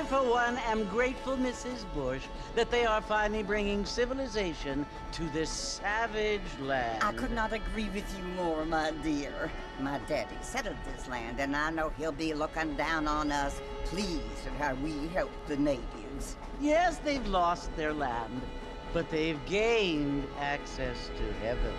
For one, am grateful, Mrs. Bush, that they are finally bringing civilization to this savage land. I could not agree with you more, my dear. My daddy settled this land, and I know he'll be looking down on us, pleased at how we help the natives. Yes, they've lost their land, but they've gained access to heaven.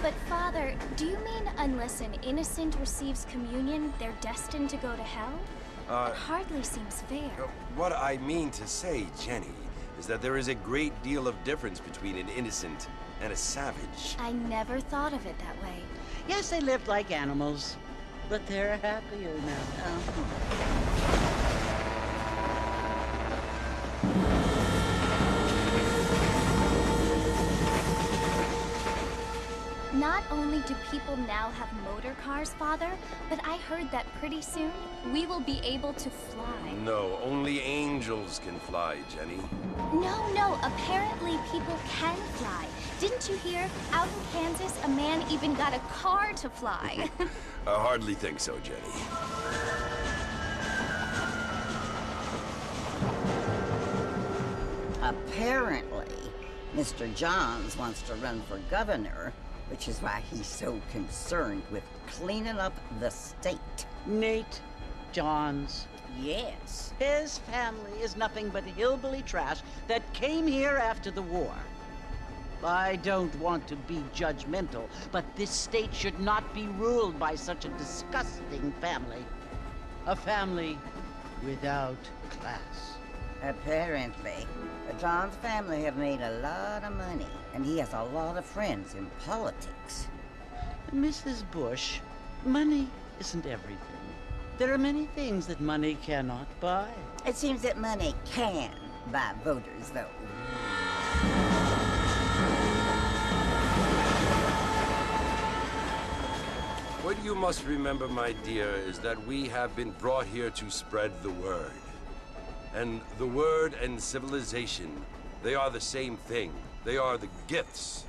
But Father, do you mean unless an innocent receives communion, they're destined to go to hell? That hardly seems fair. What I mean to say, Jenny, is that there is a great deal of difference between an innocent and a savage. I never thought of it that way. Yes, they lived like animals, but they're happier now. Not only do people now have motor cars, Father, but I heard that pretty soon we will be able to fly. No, only angels can fly, Jenny. No, apparently people can fly. Didn't you hear? Out in Kansas, a man even got a car to fly. I hardly think so, Jenny. Apparently, Mr. Johns wants to run for governor, which is why he's so concerned with cleaning up the state. Nate Johns. Yes. His family is nothing but hillbilly trash that came here after the war. I don't want to be judgmental, but this state should not be ruled by such a disgusting family. A family without class. Apparently. The Johns family have made a lot of money, and he has a lot of friends in politics. Mrs. Bush, money isn't everything. There are many things that money cannot buy. It seems that money can buy voters, though. What you must remember, my dear, is that we have been brought here to spread the word. And the word and civilization, they are the same thing. They are the gifts.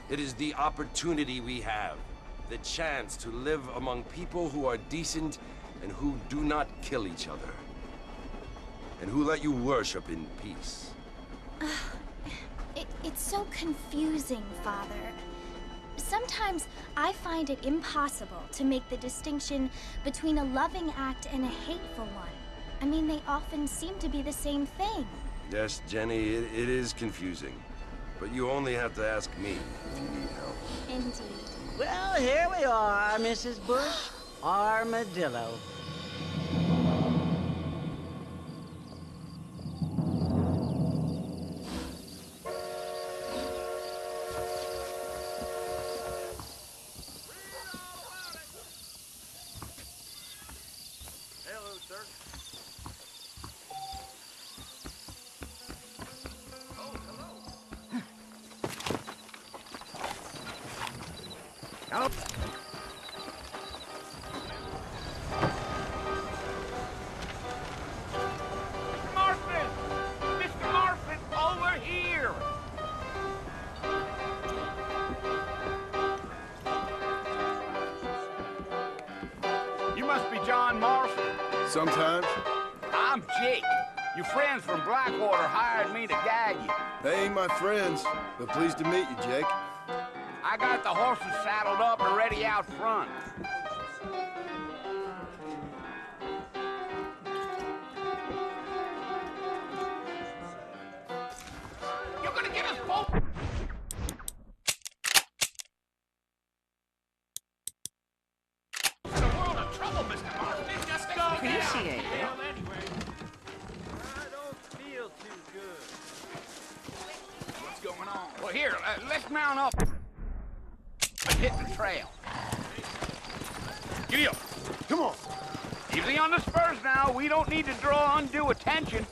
It is the opportunity we have, the chance to live among people who are decent and who do not kill each other, and who let you worship in peace. It's so confusing, Father. Sometimes I find it impossible to make the distinction between a loving act and a hateful one. I mean, they often seem to be the same thing. Yes, Jenny, it is confusing. But you only have to ask me if you need help. Indeed. Well, here we are, Mrs. Bush. Armadillo. Hello, sir. Oh, hello. Oh. Mr. Marston, over here! You must be John Marston. Sometimes. I'm Jake. Your friends from Blackwater hired me to guide you. They ain't my friends, but pleased to meet you, Jake. I got the horses saddled up and ready out front. You're gonna get us both! In a world of trouble, Mr. Marston. Just go Appreciate it. What's going on? Well, here, let's mount up and hit the trail. Giddy up. Come on. Easy on the spurs now. We don't need to draw undue attention.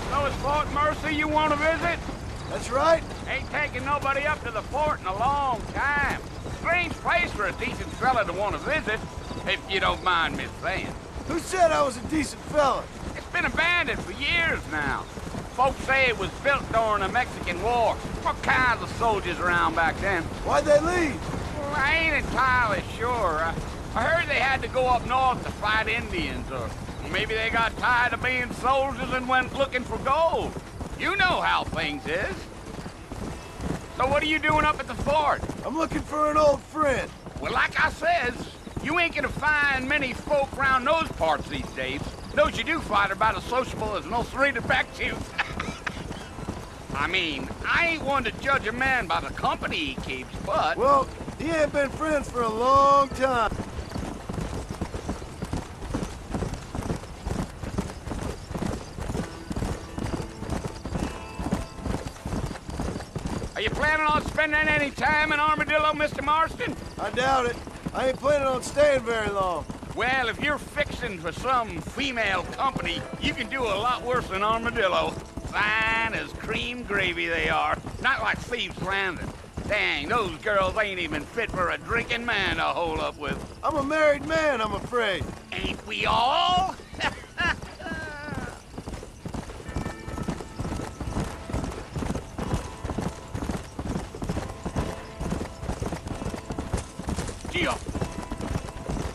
So it's Fort Mercy you want to visit? That's right. Ain't taking nobody up to the fort in a long time. Strange place for a decent fella to want to visit, if you don't mind me saying. Who said I was a decent fella? It's been abandoned for years now. Folks say it was built during the Mexican War. What kinds of soldiers around back then? Why'd they leave? Well, I ain't entirely sure. I heard they had to go up north to fight Indians, or maybe they got tired of being soldiers and went looking for gold. You know how things is. So what are you doing up at the fort? I'm looking for an old friend. Well, like I says, you ain't gonna find many folk around those parts these days. Those you do find are about as sociable as no three to back to. I mean, I ain't one to judge a man by the company he keeps, but... Well, he ain't been friends for a long time. Are you planning on spending any time in Armadillo, Mr. Marston? I doubt it. I ain't planning on staying very long. Well, if you're fixing for some female company, you can do a lot worse than Armadillo. Fine as cream gravy they are. Not like Thieves' Landing. Dang, those girls ain't even fit for a drinking man to hole up with. I'm a married man, I'm afraid. Ain't we all?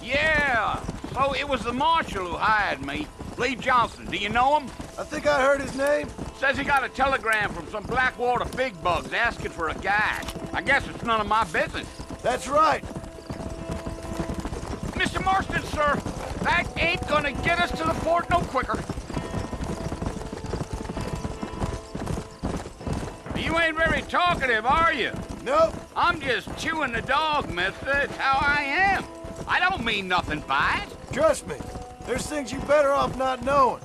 Yeah, so it was the marshal who hired me. Lee Johnson, do you know him? I think I heard his name. Says he got a telegram from some Blackwater big bugs asking for a guide. I guess it's none of my business. That's right. Mr. Marston, sir, that ain't gonna get us to the fort no quicker. You ain't very talkative, are you? Nope. I'm just chewing the dog, mister. It's how I am. I don't mean nothing by it. Trust me. There's things you better off not knowing.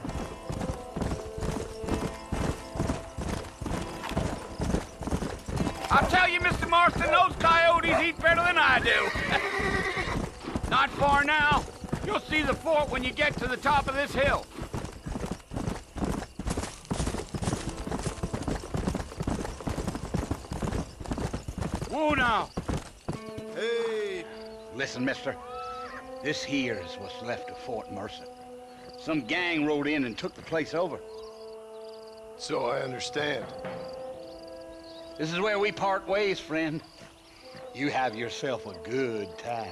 I'll tell you, Mr. Marston, those coyotes eat better than I do. Not far now. You'll see the fort when you get to the top of this hill. Whoa now. Hey. Listen, mister. This here is what's left of Fort Mercer. Some gang rode in and took the place over. So I understand. This is where we part ways, friend. You have yourself a good time.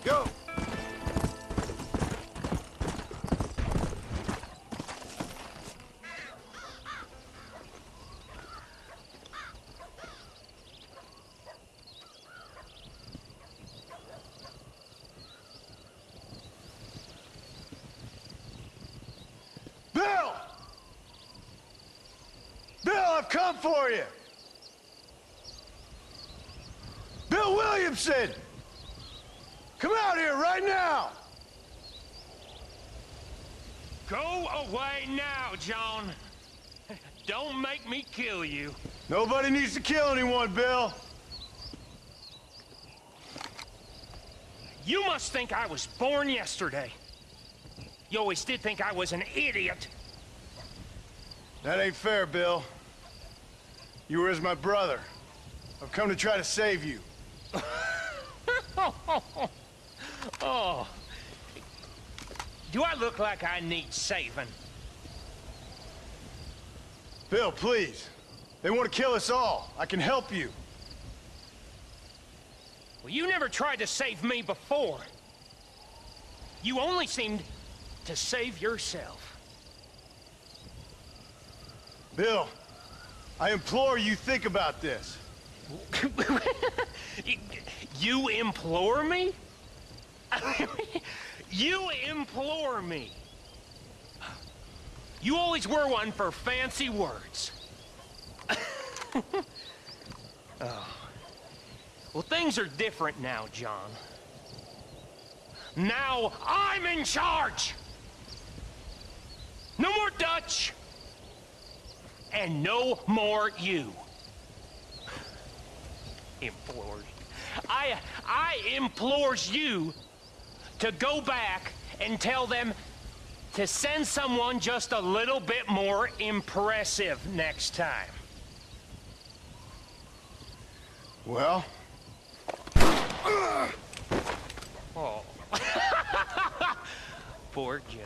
Go. Bill! Bill, I've come for you! Bill Williamson! Come out here right now! Go away now, John. Don't make me kill you. Nobody needs to kill anyone, Bill. You must think I was born yesterday. You always did think I was an idiot. That ain't fair, Bill. You were as my brother. I've come to try to save you. Oh. Do I look like I need saving? Bill, please. They want to kill us all. I can help you. Well, you never tried to save me before. You only seemed to save yourself. Bill, I implore you think about this. You implore me? You implore me. You always were one for fancy words. Oh. Well, things are different now, John. Now I'm in charge! No more Dutch! And no more you. Implores. I implores you to go back and tell them to send someone just a little bit more impressive next time. Well? Oh. Poor John.